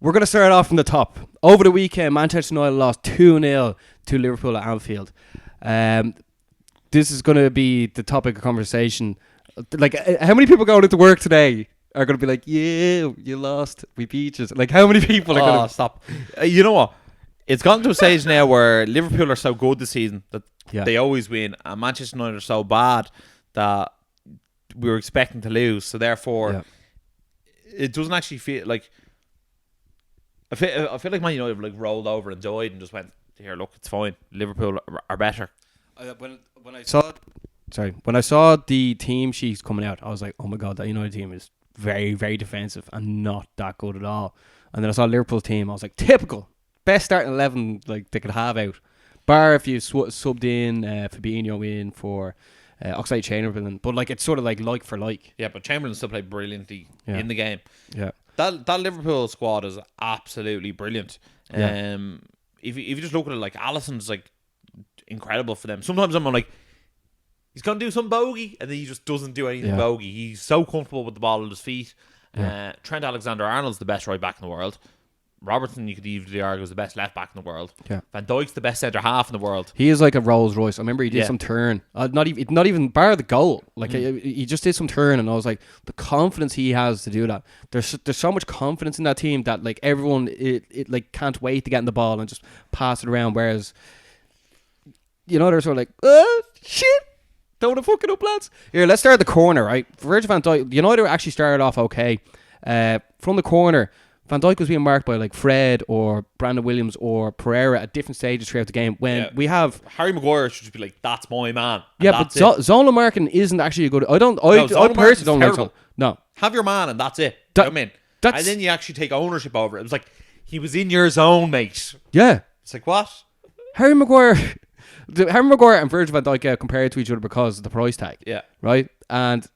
We're going to start off from the top. Over the weekend, Manchester United lost 2-0 to Liverpool at Anfield. This is going to be the topic of conversation. Like, how many people going into work today are going to be like, yeah, you lost, we beat you? Like, how many people are going to... Stop. You know what? It's gotten to a stage now where Liverpool are so good this season that they always win, and Manchester United are so bad that we were expecting to lose. So therefore, it doesn't actually feel like... I feel like Man United have like rolled over and died and just went, here, look, it's fine. Liverpool are better. When I saw the team sheets coming out, I was like, oh my God, that United team is very, very defensive and not that good at all. And then I saw Liverpool's team, I was like, typical. Best starting 11 like they could have out. Bar if you subbed in Fabinho in for Oxlade-Chamberlain. But like it's sort of like for like. Yeah, but Chamberlain still played brilliantly in the game. Yeah. That Liverpool squad is absolutely brilliant. Yeah. If you just look at it, like Alisson's like incredible for them. Sometimes I'm like, he's gonna do some bogey, and then he just doesn't do anything bogey. He's so comfortable with the ball at his feet. Yeah. Trent Alexander-Arnold's the best right back in the world. Robertson, you could easily argue, is the best left back in the world. Yeah. Van Dijk's the best centre half in the world. He is like a Rolls Royce. I remember he did some turn, not even bar the goal. Like he just did some turn, and I was like, the confidence he has to do that. There's so much confidence in that team that like everyone it like can't wait to get in the ball and just pass it around. Whereas, you know, they're sort of like, oh shit, don't want to fuck it up, lads. Here, let's start at the corner, right? Virgil van Dijk, United actually started off okay. From the corner, Van Dijk was being marked by like Fred or Brandon Williams or Pereira at different stages throughout the game. When we have Harry Maguire should just be like, "That's my man." Yeah, but zonal marking isn't actually a good. I personally don't like so. No, have your man and that's it. You know what I mean, and then you actually take ownership over it. It was like he was in your zone, mate. Yeah, it's like what Harry Maguire and Virgil van Dijk compared to each other because of the price tag. Yeah, right, and.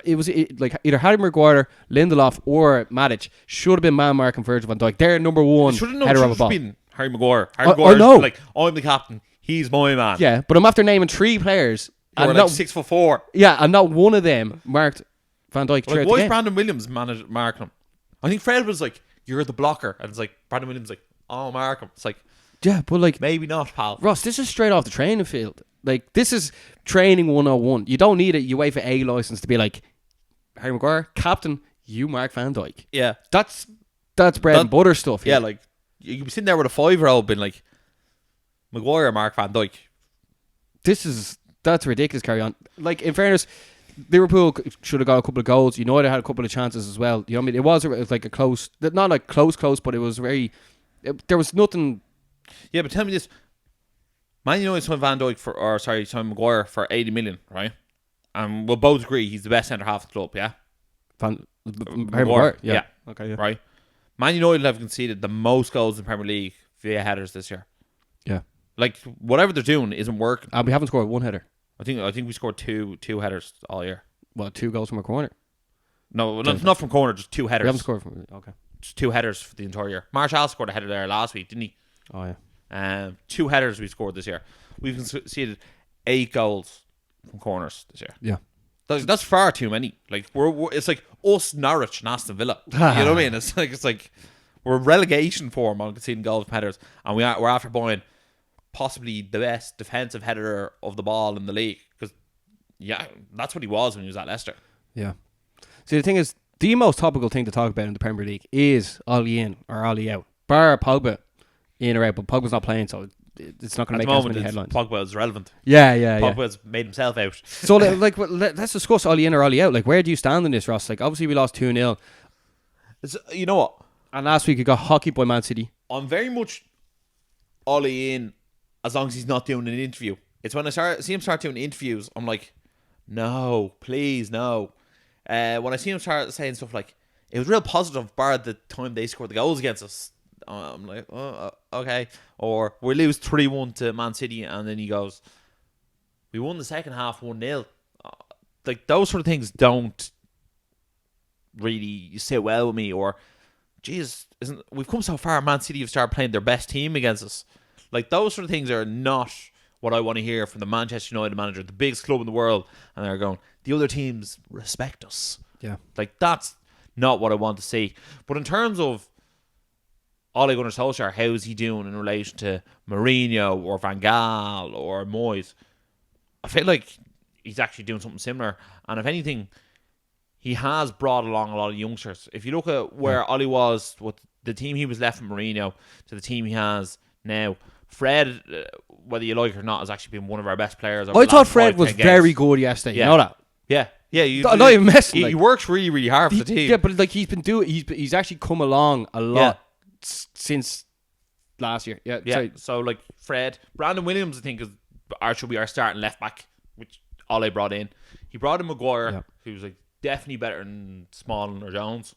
It was like either Harry Maguire, Lindelof, or Matic should have been man marking Virgil van Dijk. They're number one header of a ball. Been Harry Maguire. Harry Maguire's like, I'm the captain. He's my man. Yeah, but I'm after naming three players. And like 6'4". Yeah, and not one of them marked Van Dijk. Like, why is Brandon Williams marking him? I think Fred was like, "You're the blocker," and it's like Brandon Williams like, "Oh, mark him." It's like, yeah, but like maybe not, pal. Ross, this is straight off the training field. Like this is training 101. You don't need a UEFA A license to be like, Harry Maguire, captain, you mark Van Dijk. Yeah. That's bread and butter stuff. Yeah, like you could be sitting there with a 5-year-old being like, Maguire, mark Van Dijk. That's ridiculous, carry on. Like, in fairness, Liverpool should have got a couple of goals. United had a couple of chances as well. You know what I mean? It was like a close, not like close, but it was there was nothing. Yeah, but tell me this. Man United signed signed Maguire for 80 million, right? And we'll both agree he's the best centre half of the club, yeah? Maguire, yeah. Okay, yeah. Right? Man United have conceded the most goals in the Premier League via headers this year. Yeah. Like, whatever they're doing isn't working. And we haven't scored one header. I think we scored two headers all year. Well, 2 goals from a corner? No, not from corner, just 2 headers. We haven't scored from... Okay. Just 2 headers for the entire year. Martial scored a header there last week, didn't he? Oh, yeah. 2 headers we scored this year. We've conceded 8 goals from corners this year. Yeah. That's far too many. Like it's like us, Norwich, and Aston Villa. You know what I mean? It's like we're relegation form on conceding goals from headers, and we're after buying possibly the best defensive header of the ball in the league, because that's what he was when he was at Leicester. Yeah. See, the thing is, the most topical thing to talk about in the Premier League is Ollie in or Ollie out. Bar Pogba in or out, but Pogba's not playing, so it's not going to make as many headlines. Pogba is relevant. Yeah. Pogba's made himself out. So, like, let's discuss Ollie in or Ollie out. Like, where do you stand in this, Ross? Like, obviously we lost 2-0. You know what? And last week he got hockeyed by Man City. I'm very much Ollie in as long as he's not doing an interview. It's when I see him start doing interviews, I'm like, no, please, no. When I see him start saying stuff like, it was real positive bar the time they scored the goals against us, I'm like, oh, okay. Or we lose 3-1 to Man City, and then he goes, we won the second half 1-0. Like, those sort of things don't really sit well with me. Or, geez, we've come so far, Man City have started playing their best team against us. Like, those sort of things are not what I want to hear from the Manchester United manager, the biggest club in the world, and they're going, the other teams respect us. Yeah. Like, that's not what I want to see. But in terms of Ole Gunnar Solskjaer, how's he doing in relation to Mourinho or Van Gaal or Moyes? I feel like he's actually doing something similar. And if anything, he has brought along a lot of youngsters. If you look at where Ole was, with the team he was left from Mourinho to the team he has now, Fred, whether you like it or not, has actually been one of our best players. I thought Fred was very good yesterday. You know that? Yeah. I'm not even messing. He works really, really hard for the team. Yeah, but like he's actually come along a lot since last year. Yeah. Yeah. So like Fred, Brandon Williams, I think should be our starting left back, which Ole brought in. He brought in Maguire, who's like definitely better than Smalling or Jones.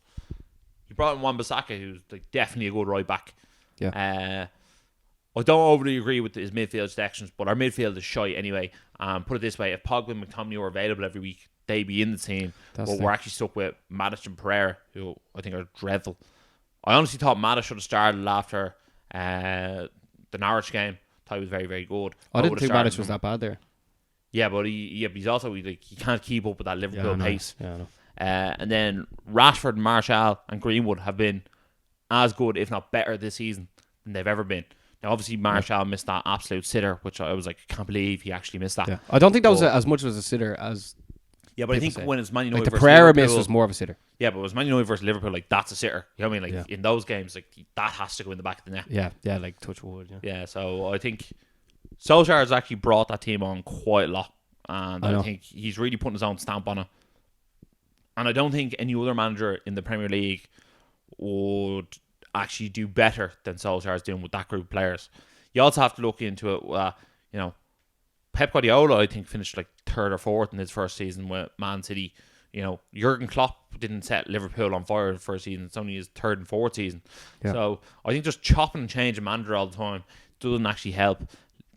He brought in Wan-Bissaka, who's like definitely a good right back. Yeah. I don't overly agree with his midfield selections, but our midfield is shite anyway. Put it this way, if Pogba and McTominay were available every week, they'd be in the team. But we're actually stuck with Matic and Pereira, who I think are dreadful. I honestly thought Matic should have started after the Norwich game. Thought he was very, very good. I didn't think Matic was that bad there. Yeah, but he's also he can't keep up with that Liverpool pace. Yeah, I know. And then Rashford, Martial and Greenwood have been as good, if not better, this season than they've ever been. Now, obviously, Martial missed that absolute sitter, which I was like, I can't believe he actually missed that. Yeah. I don't think that was as much as a sitter as... Yeah, but I think when it's Man United like the versus Pereira Liverpool, miss was more of a sitter. Yeah, but it was Man United versus Liverpool, like that's a sitter. You know what I mean? Like in those games, like that has to go in the back of the net. Yeah, like touch wood. Yeah, so I think Solskjaer has actually brought that team on quite a lot, and I think he's really putting his own stamp on it. And I don't think any other manager in the Premier League would actually do better than Solskjaer is doing with that group of players. You also have to look into it. Pep Guardiola, I think, finished like 3rd or 4th in his first season with Man City. Jurgen Klopp didn't set Liverpool on fire the first season. It's only his 3rd and 4th season. Yeah. So I think just chopping and changing manager all the time doesn't actually help.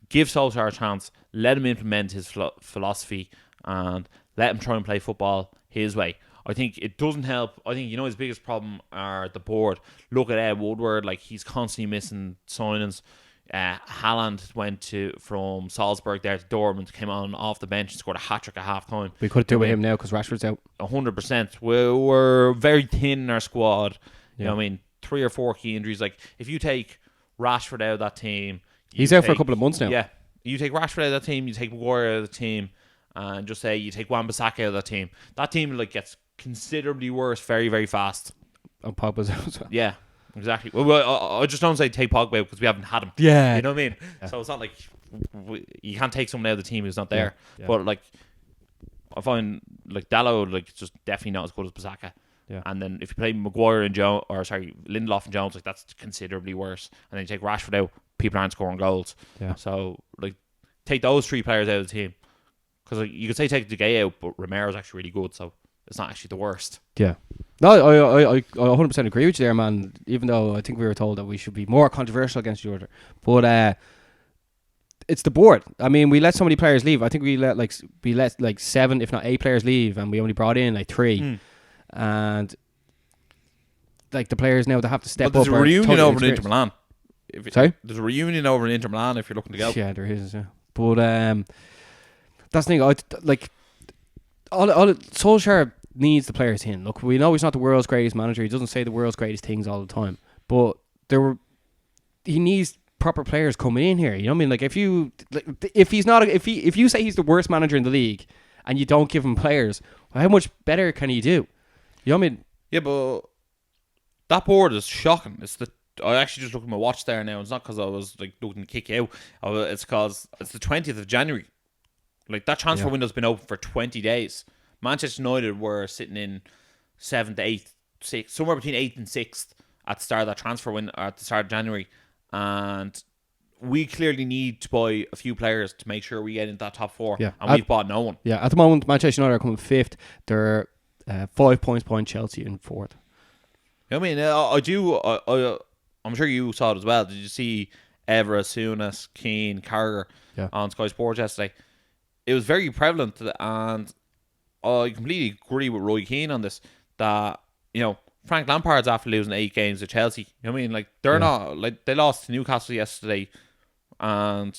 Give Solskjaer a chance. Let him implement his philosophy and let him try and play football his way. I think it doesn't help. I think his biggest problem are the board. Look at Ed Woodward, like he's constantly missing signings. Haaland went from Salzburg there to Dortmund, came on off the bench and scored a hat-trick at half-time. We could do with him now because Rashford's out. 100%. We're very thin in our squad. You know what I mean? 3 or 4 key injuries. Like, if you take Rashford out of that team... He's out for a couple of months now. Yeah. You take Rashford out of that team, you take Maguire out of the team, and just say you take Wan-Bissaka out of that team. That team gets considerably worse very, very fast. And Pogba's out as well. Yeah. Exactly. Well, I just don't say take Pogba because we haven't had him. Yeah. You know what I mean? Yeah. So it's not like you can't take someone out of the team who's not there. Yeah. But I find Dalot just definitely not as good as Bissaka. Yeah. And then if you play Maguire and Lindelof and Jones, that's considerably worse. And then you take Rashford out, people aren't scoring goals. Yeah. So take those 3 players out of the team because you could say take De Gea out, but Romero's actually really good, so it's not actually the worst. Yeah. No, I 100% agree with you there, man. Even though I think we were told that we should be more controversial against each other, but it's the board. I mean, we let so many players leave. I think we let 7, if not 8 players leave, and we only brought in 3. And the players now they have to step up. There's a reunion over in Inter Milan. Sorry, there's a reunion over in Inter Milan if you're looking to go. Yeah, there is. Yeah. But that's the thing. All Solskjaer needs the players in. Look, we know he's not the world's greatest manager. He doesn't say the world's greatest things all the time. But he needs proper players coming in here. You know what I mean? If you say he's the worst manager in the league and you don't give him players, how much better can he do? You know what I mean? Yeah, but that board is shocking. I actually just looked at my watch there now. It's not because I was looking to kick you out. It's because it's the 20th of January. That transfer window's been open for 20 days. Manchester United were sitting in 7th, 8th, 6th, somewhere between 8th and 6th at the start of that transfer window, at the start of January. And we clearly need to buy a few players to make sure we get into that top 4. Yeah. And we've bought no one. Yeah, at the moment, Manchester United are coming 5th. They're 5 points behind Chelsea in 4th. I mean, I'm sure you saw it as well. Did you see Evra, Souness, Keane, Carragher on Sky Sports yesterday? It was very prevalent, and I completely agree with Roy Keane on this, that, Frank Lampard's after losing 8 games to Chelsea. You know what I mean? They're not, they lost to Newcastle yesterday, and,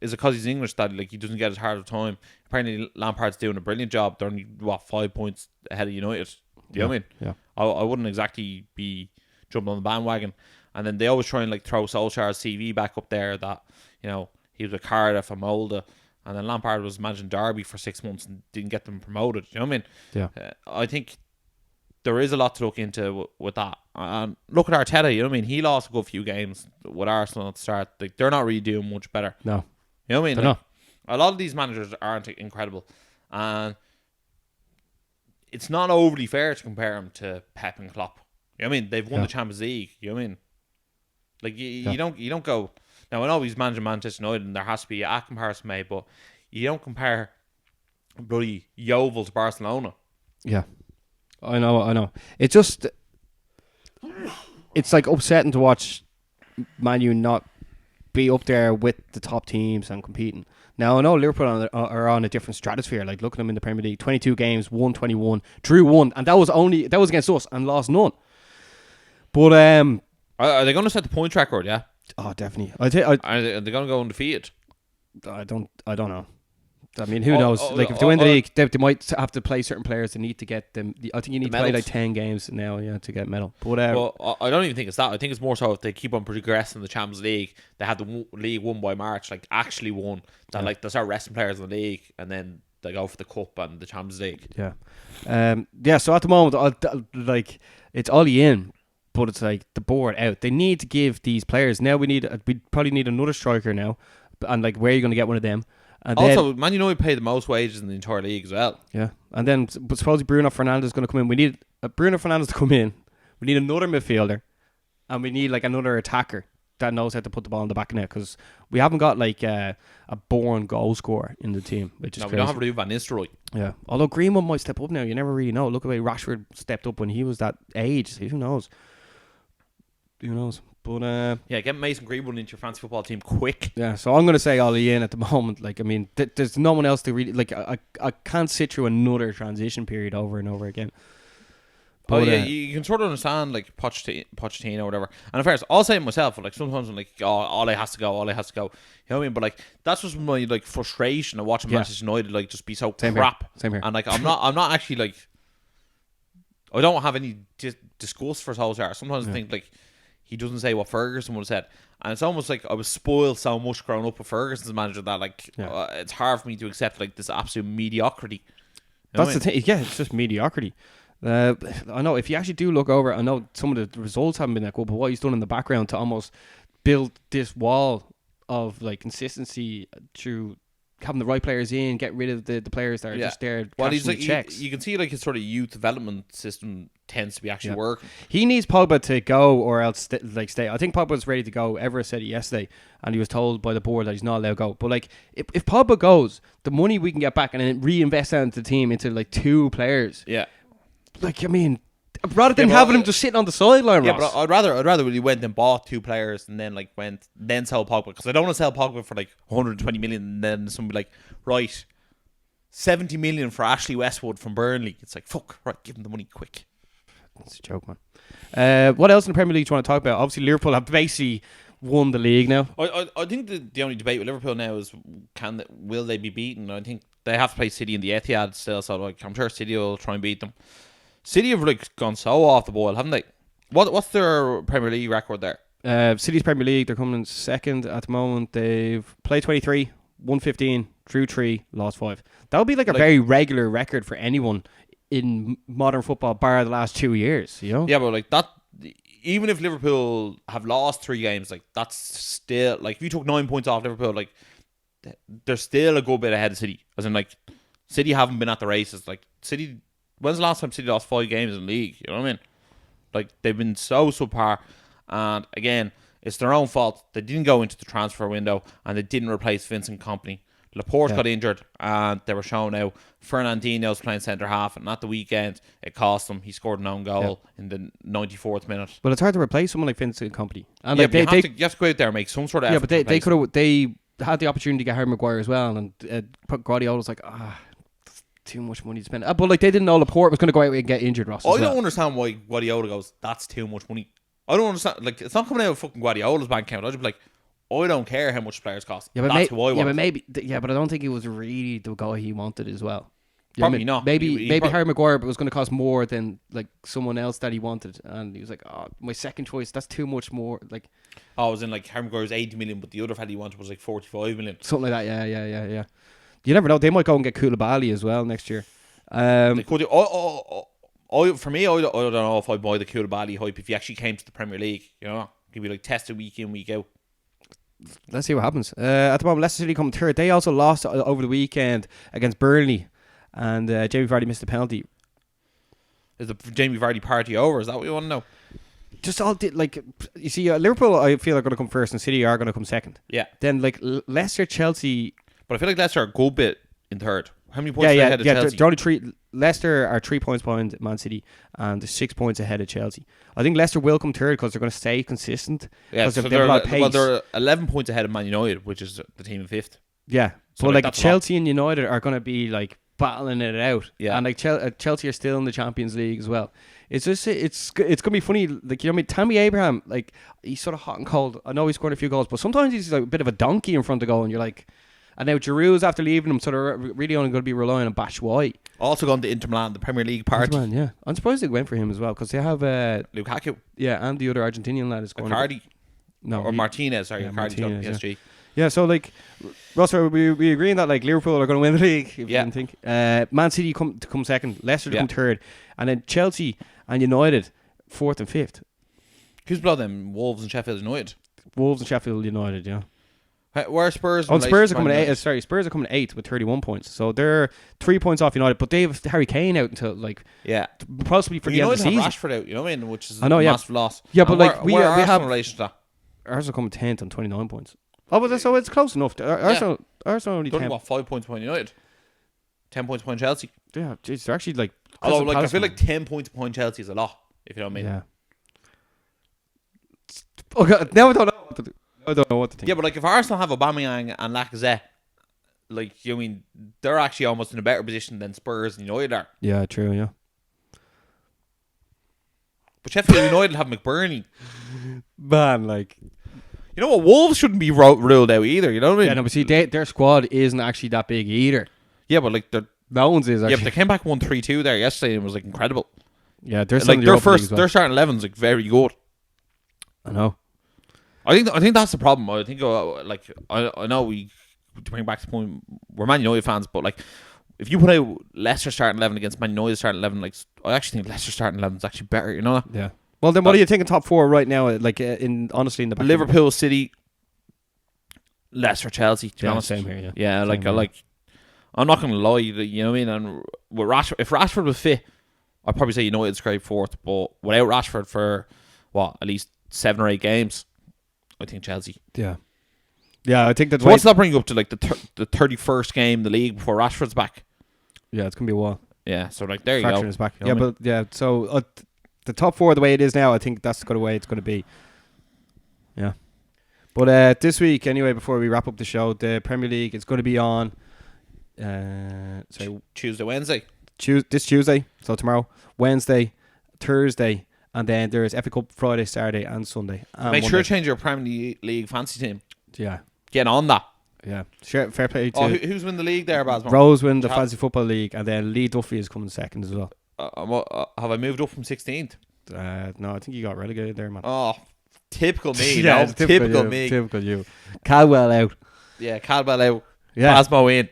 is it because he's English that, he doesn't get as hard of time? Apparently, Lampard's doing a brilliant job. They're only, 5 points ahead of United. Do you know what I mean? Yeah. I wouldn't exactly be jumped on the bandwagon. And then they always try and like throw Solskjaer's CV back up there that, you know, he was with Cardiff and Molde, and then Lampard was managing Derby for 6 months and didn't get them promoted. You know what I mean? Yeah. I think there is a lot to look into with that. And look at Arteta, you know what I mean? He lost a good few games with Arsenal at the start. Like, they're not really doing much better. No. You know what I mean? They're Like, not. a lot of these managers aren't incredible. And it's not overly fair to compare him to Pep and Klopp. You know what I mean? They've won the Champions League. You know what I mean? Like, you don't go... Now, I know he's managing Manchester United and there has to be a comparison made, but you don't compare bloody Yeovil to Barcelona. Yeah. I know. It's just... It's like upsetting to watch Man U not be up there with the top teams and competing. Now, I know Liverpool are on a different stratosphere. Like, look at them in the Premier League. 22 games, won 21, drew 1, and that was against us and lost none. But... Are they going to set the point record, yeah? Oh, definitely. Are they going to go undefeated? I don't know. I mean, who knows? Like, if they win the league, they might have to play certain players. They need to get them. I think you need to play like 10 games now, to get medal. But well, I don't even think it's that. I think it's more so if they keep on progressing the Champions League, they have the league won by March, like actually won. That like they start resting players in the league, and then they go for the cup and the Champions League. Yeah. So at the moment, like it's Ollie in. But it's like the board out. They need to give these players now. We probably need another striker now, and like where are you going to get one of them? And also, Man United pay the most wages in the entire league as well. Yeah, and then but supposedly Bruno Fernandes is going to come in. We need Bruno Fernandes to come in. We need another midfielder, and we need like another attacker that knows how to put the ball in the back of net, because we haven't got like a born goal scorer in the team. Which is we crazy. don't have Ruud van Nistelrooy. Yeah, although Greenwood might step up now. You never really know. Look at the way Rashford stepped up when he was that age. Who knows? But get Mason Greenwood into your fantasy football team quick. Yeah, so I'm going to say Ollie in at the moment. Like, I mean, there's no one else to really like. I can't sit through another transition period over and over again. But you can sort of understand like Pochettino or whatever. And at first, I'll say it myself. Like sometimes I'm like, Ollie has to go. You know what I mean? But like that's just my like frustration of watching Manchester United like just be so crap. Same here. And like I'm not actually like, I don't have any disgust for Solskjaer. Sometimes I think like he doesn't say what Ferguson would have said, and it's almost like I was spoiled so much growing up with Ferguson's manager that like it's hard for me to accept like this absolute mediocrity. That's the thing. Yeah, it's just mediocrity. I know if you actually do look over, I know some of the results haven't been that good, but what he's done in the background to almost build this wall of like consistency through having the right players in, get rid of the players that are just there. Well, he's like checks. You can see like his sort of youth development system tends to be actually working. He needs Pogba to go or else stay. I think Pogba's ready to go. Everett said it yesterday, and he was told by the board that he's not allowed to go. But like, if Pogba goes, the money we can get back and then reinvest that into the team into like 2 players. Yeah, like I mean, rather than having him just sitting on the sideline. Yeah, Ross. But I'd rather when he went and bought 2 players and then like then sell Pogba, because I don't want to sell Pogba for like 120 million and then somebody like, right, 70 million for Ashley Westwood from Burnley. It's like, fuck, right, give him the money quick. It's a joke, man. What else in the Premier League do you want to talk about? Obviously, Liverpool have basically won the league now. I think the only debate with Liverpool now is will they be beaten? I think they have to play City in the Etihad still, so like I'm sure City will try and beat them. City have like gone so off the boil, haven't they? What's their Premier League record there? City's Premier League, they're coming in second at the moment. They've played 23, won 15, drew 3, lost 5. That would be like a very regular record for anyone in modern football, bar the last 2 years. You know? Yeah, but like that, even if Liverpool have lost 3 games, like that's still like if you took 9 points off Liverpool, like they're still a good bit ahead of City. As in, like City haven't been at the races. Like City. When's the last time City lost 5 games in the league? You know what I mean? Like, they've been so subpar. And, again, it's their own fault. They didn't go into the transfer window and they didn't replace Vincent Kompany. Laporte got injured and they were shown now Fernandinho's playing centre-half, and at the weekend, it cost him. He scored an own goal in the 94th minute. Well, it's hard to replace someone like Vincent Kompany. And like, you have to go out there and make some sort of effort. Yeah, but they had the opportunity to get Harry Maguire as well, and Guardiola was like, too much money to spend. But like they didn't know Laporte was going to go out and get injured, Ross. I don't understand why Guardiola goes, that's too much money. I don't understand. Like, it's not coming out of fucking Guardiola's bank account. I'd just be like, I don't care how much players cost. Yeah, but that's who I want. But I don't think he was really the guy he wanted as well. Probably not. Maybe Harry Maguire was going to cost more than like someone else that he wanted, and he was like, "Oh, my second choice. That's too much more." Like, I was in like Harry Maguire was 80 million, but the other fella he wanted was like 45 million. Something like that. Yeah. You never know. They might go and get Koulibaly as well next year. They could. For me, I don't know if I'd buy the Koulibaly hype if he actually came to the Premier League. You know, he'd be like tested week in, week out. Let's see what happens. At the moment, Leicester City come third. They also lost over the weekend against Burnley, and Jamie Vardy missed a penalty. Is the Jamie Vardy party over? Is that what you want to know? Just all like you see, Liverpool, I feel are going to come first, and City are going to come second. Yeah. Then like Leicester, Chelsea, but I feel like Leicester are a good bit in third. How many points are they ahead of Chelsea? They're only three. Leicester are 3 points behind Man City, and they're 6 points ahead of Chelsea. I think Leicester will come third because they're going to stay consistent. Yeah, so they're a lot of pace. Well, they're 11 points ahead of Man United, which is the team in fifth. Yeah, so but like Chelsea and United are going to be like battling it out. Yeah, and like Chelsea are still in the Champions League as well. It's just it's gonna be funny. Like, you know what I mean? Tammy Abraham, like, he's sort of hot and cold. I know he scored a few goals, but sometimes he's like a bit of a donkey in front of goal, and you're like. And now Giroud's after leaving him, sort of really only going to be relying on Batshuayi. Also gone to Inter Milan, the Premier League party. Milan, yeah. I'm surprised they went for him as well, because they have Lukaku. Yeah, and the other Argentinian lad is going. Icardi. No, or Martinez. Sorry, yeah, Icardi's gone to PSG. Yeah, so like, Ross, we agreeing that like Liverpool are going to win the league. If you didn't think, Man City come second, Leicester come third, and then Chelsea and United fourth and fifth. Who's below them? Wolves and Sheffield United. Wolves and Sheffield United, yeah. Where are Spurs? Spurs are coming Spurs are coming 8th with 31 points. So they're 3 points off United, but they have Harry Kane out until like possibly for the end of the season. Rashford out, you know what I mean? Which is a massive loss. Yeah, but like we have in relation to that. Arsenal coming 10th on 29 points. Oh, but so it's close enough. Arsenal only 10. What, 5 points behind United? 10 points behind Chelsea. Yeah, geez, they're actually like. Although, like, I feel like 10 points behind Chelsea is a lot. If you know what I mean. Yeah. Okay, now I don't know what to do. I don't know what to think. Yeah, but like if Arsenal have Aubameyang and Lacazette, like, you mean, they're actually almost in a better position than Spurs and United are. Yeah, true, yeah. But Sheffield United have McBurney. Man, like... You know what? Wolves shouldn't be ruled out either, you know what I mean? Yeah, no, but see, their squad isn't actually that big either. Yeah, but like... No one's is, actually. Yeah, but they came back 1-3-2 there yesterday and it was like incredible. Yeah, they're like their starting 11's like very good. I know. I think that's the problem. I think like I know we to bring back to the point we're Man United fans, but like if you put out Leicester starting 11 against Man United starting 11, like I actually think Leicester starting 11 is actually better. You know that? Yeah. Well, then what are you thinking top four right now? Like honestly in the back Liverpool, City, Leicester, Chelsea. To be honest, same here. Yeah, I'm not gonna lie. You know what I mean? And with Rashford, if Rashford was fit, I'd probably say United's great fourth. But without Rashford for at least 7 or 8 games. I think Chelsea. Yeah. Yeah, I think that's... So what's that bring up to, like, the 31st game in the league before Rashford's back? Yeah, it's going to be a while. Yeah, so, like, there you go. Is back. Yeah, but, yeah, so the top four, the way it is now, I think that's the way it's going to be. Yeah. But this week, anyway, before we wrap up the show, the Premier League is going to be on... Tuesday, Wednesday. This Tuesday, so tomorrow. Wednesday, Thursday... And then there's FA Cup Friday, Saturday, and Sunday. And Make sure to change your Premier League fancy team. Yeah. Get on that. Yeah. Fair play to... who's win the league there, Basman? Rose win the Fantasy Football League, and then Lee Duffy is coming second as well. Have I moved up from 16th? No, I think you got relegated there, man. Oh, typical me. Yeah, typical me. Typical you. Caldwell out. Yeah, Caldwell out. Yeah. Basmo in.